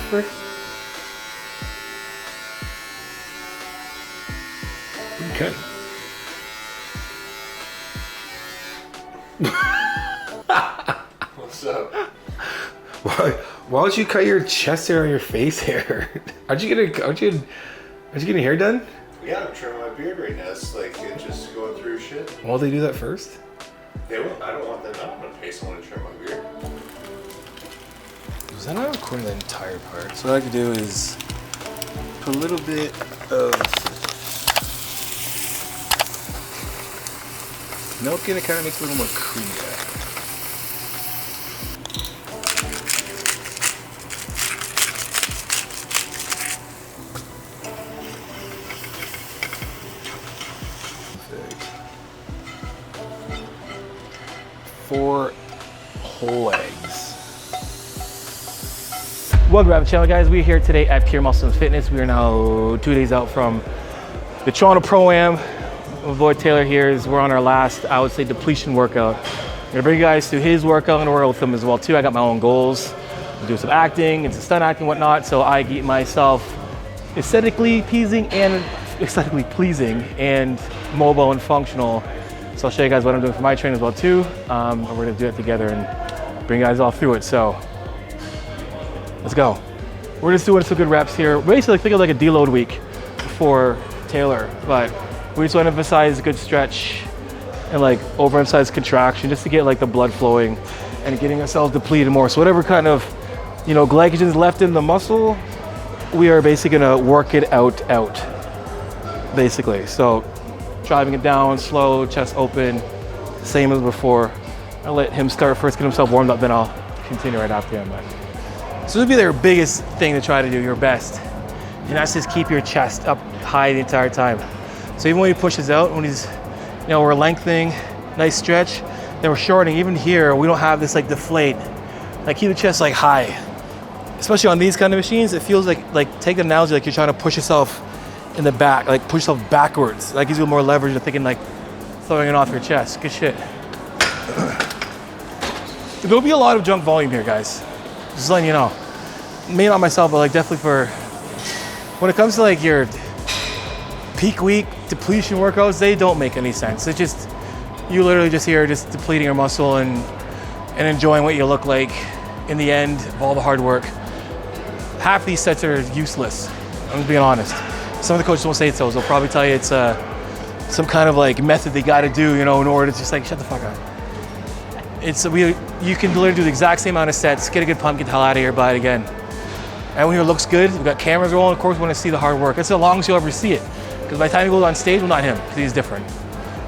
frick? Okay. What's up? Why would you cut your chest hair on your face hair? How'd you get your hair done? Yeah, I'm trimming my beard right now. It's like it's just going through shit. Why would they do that first? They won't. I don't want them. I'm gonna pay someone to trim my beard. Was that not recording the entire part? So what I could do is put a little bit of milk in. It kind of makes it a little more creamy. Perfect. 4 whole eggs. Welcome back to the channel, guys. We're here today at Pure Muscle and Fitness. We are now 2 days out from the Toronto Pro-Am. My boy Taylor here. We're on our last, I would say, depletion workout. I'm gonna bring you guys through his workout and work with him as well too. I got my own goals. Do some acting and some stunt acting and whatnot, so I keep myself aesthetically pleasing and mobile and functional. So I'll show you guys what I'm doing for my training as well too. And we're gonna do it together and bring you guys all through it. So let's go. We're just doing some good reps here. Basically, think of like a deload week for Taylor, but we just want to emphasize a good stretch and like overemphasize contraction just to get like the blood flowing and getting ourselves depleted more. So whatever kind of, glycogen is left in the muscle, we are basically gonna work it out, basically. So driving it down, slow, chest open, same as before. I'll let him start first, get himself warmed up, then I'll continue right after him. So this would be their biggest thing to try to do, your best. And that's just keep your chest up high the entire time. So even when he pushes out, when he's, we're lengthening, nice stretch, then we're shortening. Even here, we don't have this like deflate. Like keep the chest like high. Especially on these kind of machines, it feels like take the analogy like you're trying to push yourself in the back, like push yourself backwards. That gives you more leverage than thinking like throwing it off your chest. Good shit. There'll be a lot of junk volume here, guys. Just letting you know. Me, not myself, but like definitely for, when it comes to like your peak week depletion workouts, they don't make any sense. It's just, you literally just here just depleting your muscle and enjoying what you look like in the end of all the hard work. Half these sets are useless, I'm just being honest. Some of the coaches won't say so, they'll probably tell you it's some kind of like method they gotta do, in order to just like, shut the fuck up. You can literally do the exact same amount of sets, get a good pump, get the hell out of here, but again. Everyone here looks good, we've got cameras rolling, of course we wanna see the hard work. That's the longest you'll ever see it. Because by the time he goes on stage, well, not him, because he's different.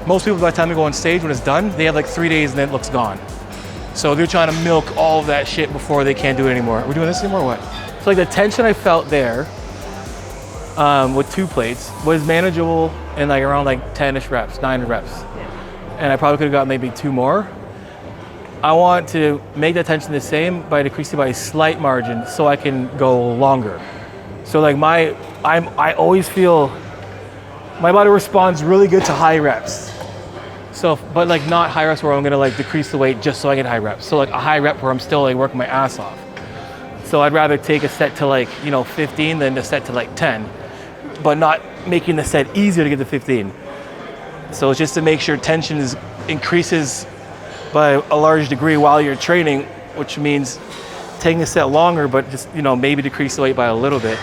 Most people, by the time they go on stage, when it's done, they have like 3 days and then it looks gone. So they're trying to milk all of that shit before they can't do it anymore. Are we doing this anymore or what? So like the tension I felt there with 2 plates was manageable in like around like 10-ish reps, 9 reps. And I probably could have got maybe 2 more. I want to make that tension the same by decreasing by a slight margin so I can go longer. So like I always feel my body responds really good to high reps. So, but like not high reps where I'm gonna like decrease the weight just so I get high reps. So like a high rep where I'm still like working my ass off. So I'd rather take a set to like, 15 than a set to like 10, but not making the set easier to get to 15. So it's just to make sure tension increases by a large degree while you're training, which means taking a set longer, but just, maybe decrease the weight by a little bit.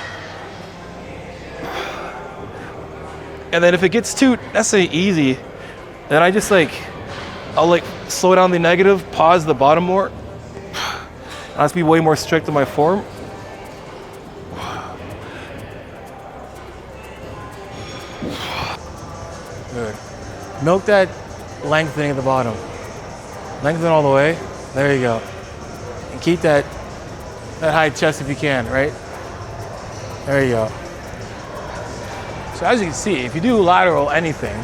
And then if it gets too necessarily easy, then I just I'll slow down the negative, pause the bottom more. I'll just be way more strict in my form. Good. Milk that lengthening at the bottom. Lengthen all the way. There you go. And keep that high chest if you can, right? There you go. So as you can see, if you do lateral anything,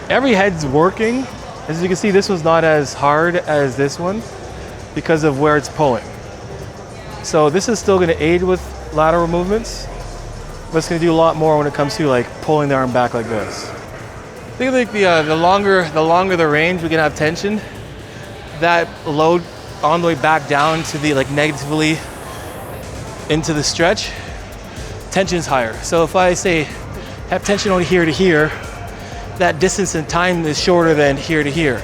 every head's working. As you can see, this one's not as hard as this one because of where it's pulling. So this is still gonna aid with lateral movements, but it's gonna do a lot more when it comes to like pulling the arm back like this. I think like the longer the range we can have tension, that load on the way back down to the like negatively into the stretch, tension's higher. So if I say have tension on here to here, that distance in time is shorter than here to here.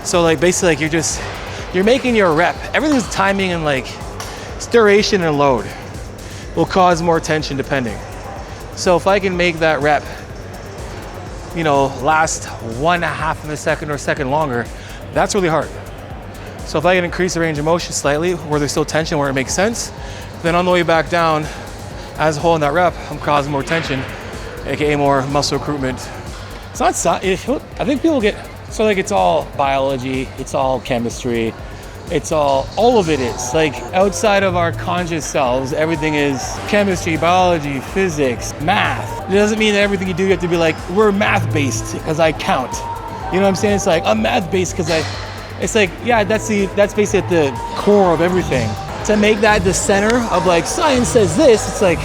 So like basically like you're making your rep. Everything's timing and like duration and load will cause more tension depending. So if I can make that rep, you know, last 1/2 of a second or a second longer, that's really hard. So if I can increase the range of motion slightly where there's still tension where it makes sense, then on the way back down, as a whole in that rep, I'm causing more tension, aka more muscle recruitment. It's not, I think people get, so like it's all biology, it's all chemistry, it's all of it is. Like outside of our conscious selves, everything is chemistry, biology, physics, math. It doesn't mean that everything you do, you have to be like, we're math based because I count. You know what I'm saying? It's like, I'm math based because it's like, yeah, that's basically at the core of everything. To make that the center of like, science says this, it's like,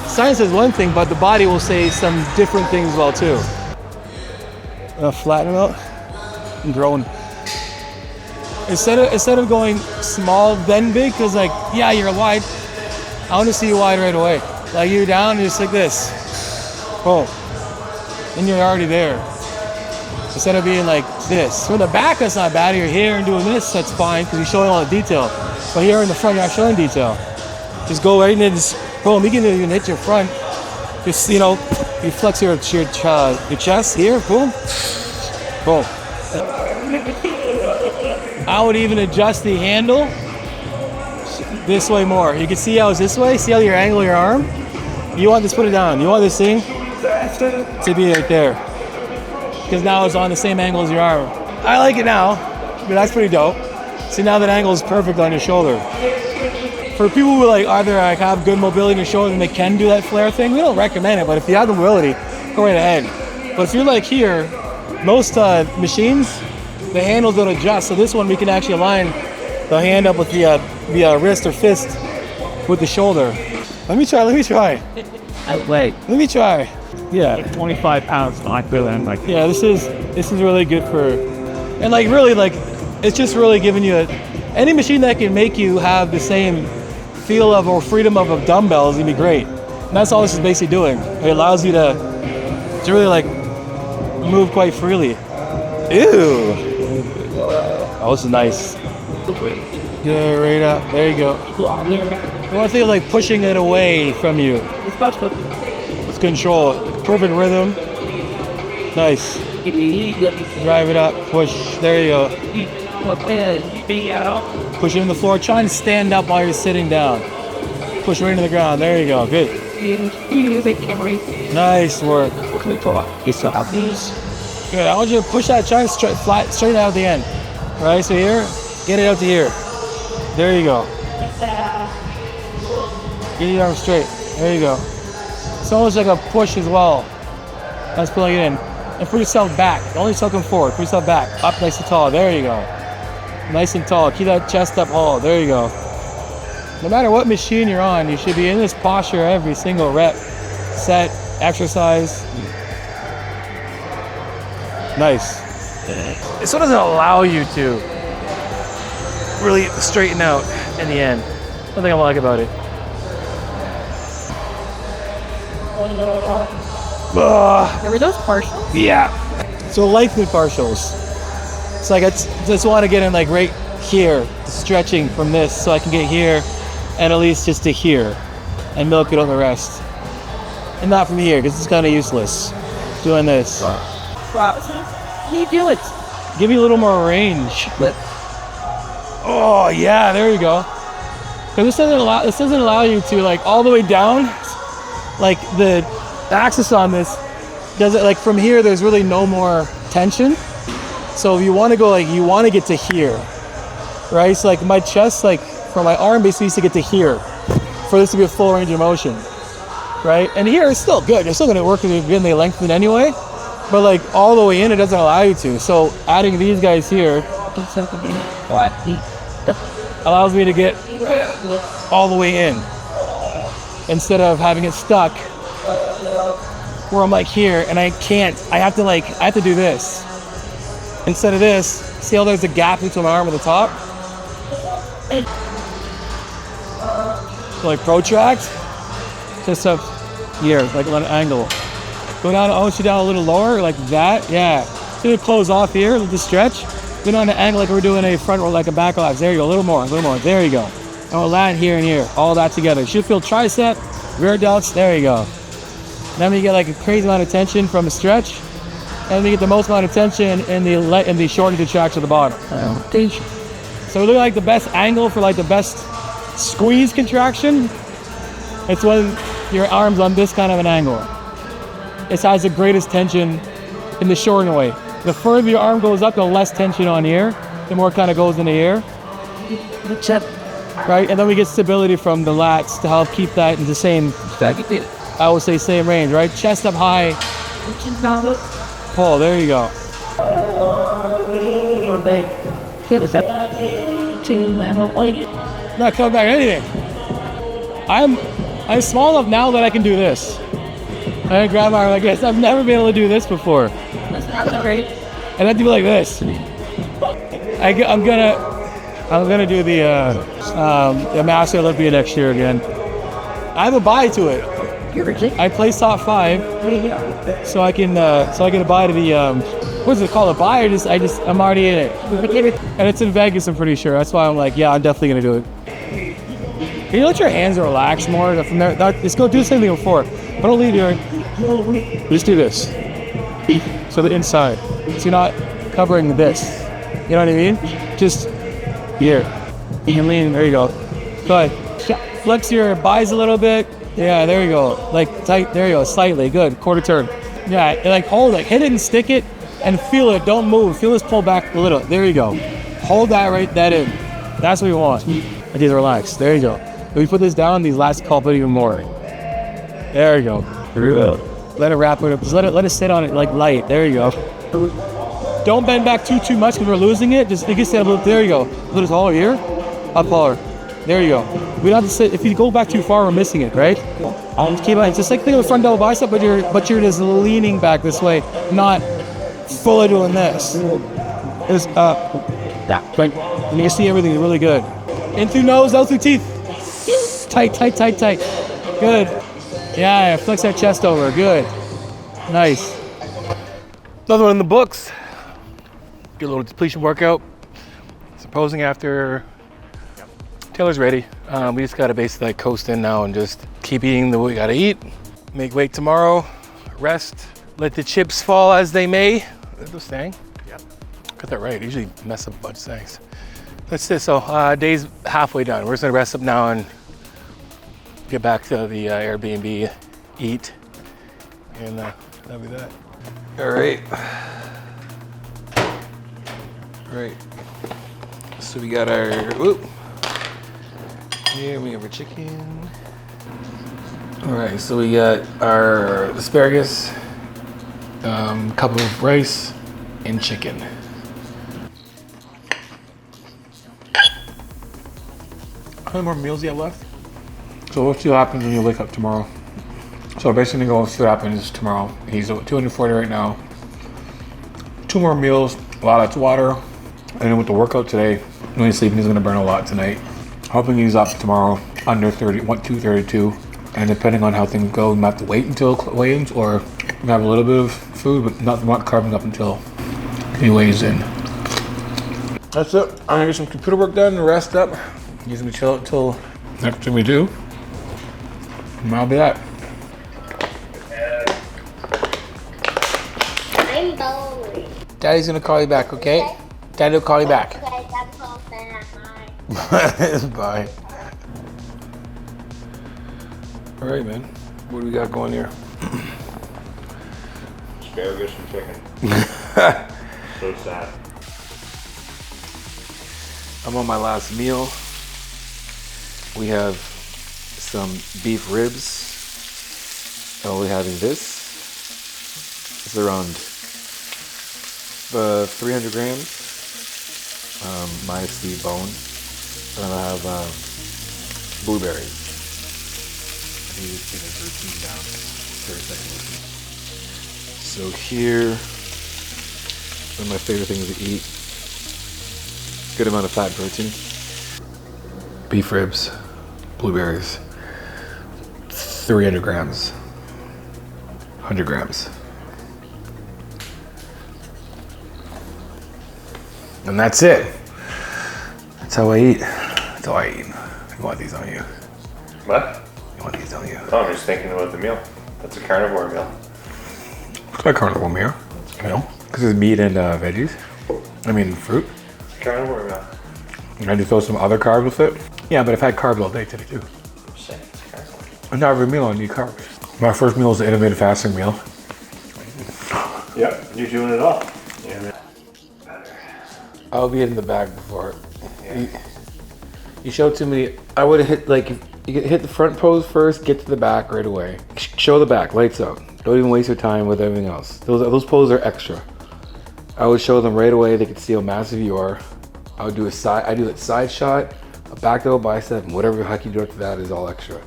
science says one thing, but the body will say some different things as well too. Flatten them out and growing. Instead of going small then big, because like, yeah, you're wide, I want to see you wide right away. Like you're down just like this. Boom. And you're already there. Instead of being like this. From the back, that's not bad. You're here and doing this, that's fine, because you're showing all the detail. But here in the front, you're not showing detail. Just go right in and just, boom, you can even hit your front. Just, you know, you flex your chest here, boom, boom. I would even adjust the handle this way more. You can see how it's this way. See how you angle your arm? You want this, put it down. You want this thing to be right there. Because now it's on the same angle as your arm. I like it now, but that's pretty dope. See, now that angle is perfect on your shoulder. For people who like either like have good mobility in your shoulder and they can do that flare thing, we don't recommend it, but if you have the mobility, go right ahead. But if you're like here, most machines, the handles don't adjust. So this one, we can actually align the hand up with the wrist or fist with the shoulder. Let me try. Wait. Let me try. Yeah. 25 pounds, I feel it. Like, yeah, this is really good for, and like really like, it's just really giving you any machine that can make you have the same feel of or freedom of dumbbells is gonna be great. And that's all this is basically doing. It allows you to really like move quite freely. Ew. Oh, this is nice. Good, right up. There you go. You want to think of like pushing it away from you. Let's control it. Perfect rhythm. Nice. Drive it up. Push. There you go. Push it in the floor. Try and stand up while you're sitting down. Push right into the ground. There you go. Good. Nice work. Good. I want you to push that. Try and straight out at the end. Right. So here, get it out to here. There you go. Get your arm straight. There you go. It's almost like a push as well. That's pulling it in. And put yourself back. Don't let yourself come forward. Put yourself back. Up nice and tall. There you go. Nice and tall. Keep that chest up. Oh, there you go. No matter what machine you're on, you should be in this posture every single rep, set, exercise. Nice. This one doesn't allow you to really straighten out in the end. One thing I like about it. There were those partials? Yeah. So lengthened partials. It's like I just want to get in like right here, stretching from this so I can get here and at least just to here and milk it on the rest. And not from here because it's kind of useless doing this. How do you do it? Give me a little more range. Oh yeah, there you go. Because this doesn't allow you to like all the way down. Like the axis on this does it like from here. There's really no more tension. So if you want to go like you want to get to here, right? So like my chest, like from my arm, basically needs to get to here for this to be a full range of motion, right? And here it's still good. You're still going to work with getting the lengthen anyway, but like all the way in, it doesn't allow you to. So adding these guys here allows me to get all the way in instead of having it stuck where I'm like here and I can't. I have to do this instead of this. See how there's a gap between my arm and the top? like protract. Just up here, like an angle. Go down, push it down a little lower, like that. Yeah. So you close off here, let the stretch. Go down the angle like we're doing a front or like a back relax. There you go, a little more. There you go. And we'll land here and here, all that together. You should feel tricep, rear delts. There you go. Then we get like a crazy amount of tension from a stretch, and we get the most amount of tension in the shortened contraction at the bottom. So we look like the best angle for like the best squeeze contraction. It's when your arm's on this kind of an angle. It has the greatest tension in the shortened way. The further your arm goes up, the less tension on here, the more it kind of goes in the air. Right, and then we get stability from the lats to help keep that in the same, I would say same range, right? Chest up high. Pull, there you go. Not coming back anything. I'm small enough now that I can do this. I grab my arm like this. I've never been able to do this before. That's great. And I do it like this. I'm gonna do the Master Olympia next year again. I have a buy to it. I place top 5, so I can buy to the what's it called, a buy, or I'm already in it. And it's in Vegas, I'm pretty sure. That's why I'm like, yeah, I'm definitely gonna do it. Can you let your hands relax more? From there, just go do the same thing before. But don't leave here. Just do this. So the inside. So you're not covering this. You know what I mean? Just here. You can lean. There you go. Go ahead. Flex your buys a little bit. Yeah, there you go. Like tight. There you go. Slightly. Good. Quarter turn. Yeah. And like hold it. Hit it and stick it, and feel it. Don't move. Feel this pull back a little. There you go. Hold that right. That in. That's what we want. And these relax. There you go. If we put this down, these lats culp it even more. There you go. Let it wrap it up. Just let it sit on it like light. There you go. Don't bend back too much because we're losing it. Just you can sit a little. There you go. Put it all here. Up lower. There you go. We don't have to sit. If you go back too far, we're missing it, right? Keep on. Just like think of the front double bicep, but you're just leaning back this way, not fully doing this. Just up. Right. And you see everything really good. In through nose, out through teeth. Tight. Good. Yeah, flex that chest over. Good. Nice. Another one in the books. Get a little depletion workout. Supposing after Taylor's ready, we just gotta basically like coast in now and just keep eating the way we gotta eat. Make weight tomorrow. Rest. Let the chips fall as they may. Those saying. Yep. Got that right. I usually mess up a bunch of things. That's it. So day's halfway done. We're just gonna rest up now and get back to the Airbnb, eat, and that'll be that. All right. So we got our, here we have our chicken. All right, so we got our asparagus, cup of rice, and chicken. How many more meals do you have left? So we'll see what happens when you wake up tomorrow. So basically we'll see what happens tomorrow. He's at 240 right now. 2 more meals, a lot of water. And then with the workout today, when he's sleeping, he's gonna burn a lot tonight. Hoping he's up tomorrow under 232. And depending on how things go, we might have to wait until weigh-ins or we have a little bit of food, but not carving up until he weighs in. That's it. I'm gonna get some computer work done and rest up. He's gonna chill until next thing we do. And that'll be that. I'm bored. Daddy's gonna call you back, okay? Daddy will call you back. Okay, that's all that. Bye. All right, man. What do we got going here? Asparagus and chicken. So sad. I'm on my last meal. We have some beef ribs. All we have is this. It's around 300 grams. Minus the bone. And I have blueberries. These things are routine down for a second with me. So here, one of my favorite things to eat. Good amount of fat and protein. Beef ribs, blueberries. 300 grams. 100 grams. And that's it. That's how I eat. That's how I eat. You want these on you? What? You want these on you? Oh, I'm just thinking about the meal. That's a carnivore meal. It's my carnivore meal. Because it's meat and veggies. I mean, fruit. It's a carnivore meal. And I just throw some other carbs with it. Yeah, but I've had carbs all day today too. Shit, it's a carnivore. And not every meal I need carbs. My first meal is the intermittent fasting meal. Yep, you're doing it all. Yeah. I'll be in the bag before. You show too many. I would have hit, like, you hit the front pose first, get to the back right away. Show the back, lights out. Don't even waste your time with everything else. Those poses are extra. I would show them right away. They could see how massive you are. I would do a side shot, a back double bicep, and whatever the heck you do after that is all extra.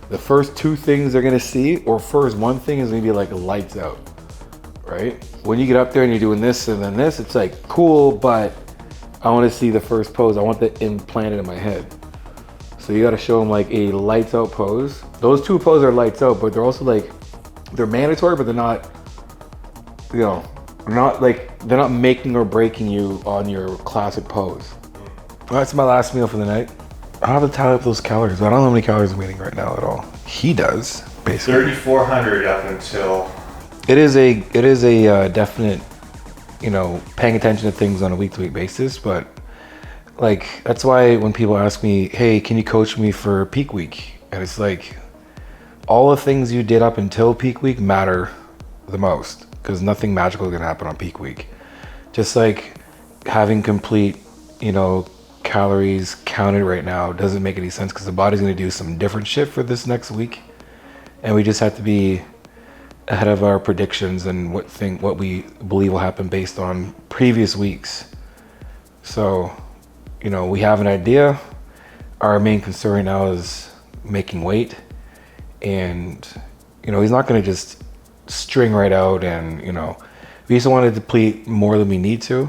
The first two things they're gonna see, or first one thing is gonna be like lights out, right? When you get up there and you're doing this and then this, it's like cool, but I wanna see the first pose. I want that implanted in my head. So you gotta show them like a lights out pose. Those two poses are lights out, but they're also like, they're mandatory, but they're not, you know, they're not making or breaking you on your classic pose. That's my last meal for the night. I don't have to tally up those calories, but I don't know how many calories I'm eating right now at all. He does, basically. 3,400 up until. It is a definite, you know, paying attention to things on a week-to-week basis, but like, that's why when people ask me, hey, can you coach me for peak week? And it's like, all the things you did up until peak week matter the most, because nothing magical is gonna happen on peak week. Just like having complete, you know, calories counted right now doesn't make any sense, because the body's gonna do some different shit for this next week. And we just have to be ahead of our predictions and what we believe will happen based on previous weeks. So, you know, we have an idea. Our main concern right now is making weight. And, you know, he's not gonna just string right out, and, you know, we just want to deplete more than we need to.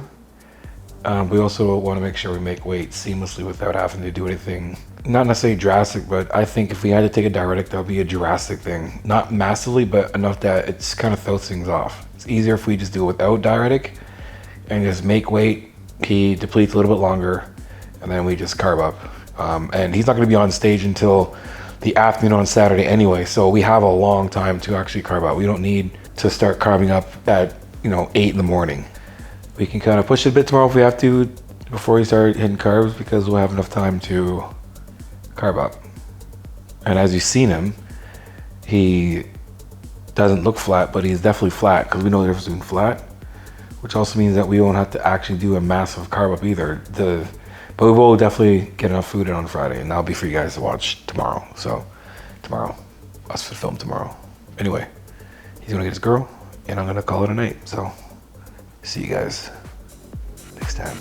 We also want to make sure we make weight seamlessly without having to do anything, not necessarily drastic, but I think if we had to take a diuretic, that would be a drastic thing. Not massively, but enough that it's kind of throws things off. It's easier if we just do it without diuretic and just make weight. He depletes a little bit longer, and then we just carb up. And he's not going to be on stage until the afternoon on Saturday anyway, so we have a long time to actually carb up. We don't need to start carving up at, you know, 8 in the morning. We can kind of push it a bit tomorrow if we have to before we start hitting carbs, because we'll have enough time to carb up. And as you've seen him, he doesn't look flat, but he's definitely flat, because we know the difference between flat, which also means that we won't have to actually do a massive carb up either. But we will definitely get enough food in on Friday, and that'll be for you guys to watch tomorrow. So tomorrow, us to film tomorrow. Anyway, he's gonna get his girl, and I'm gonna call it a night. So see you guys next time.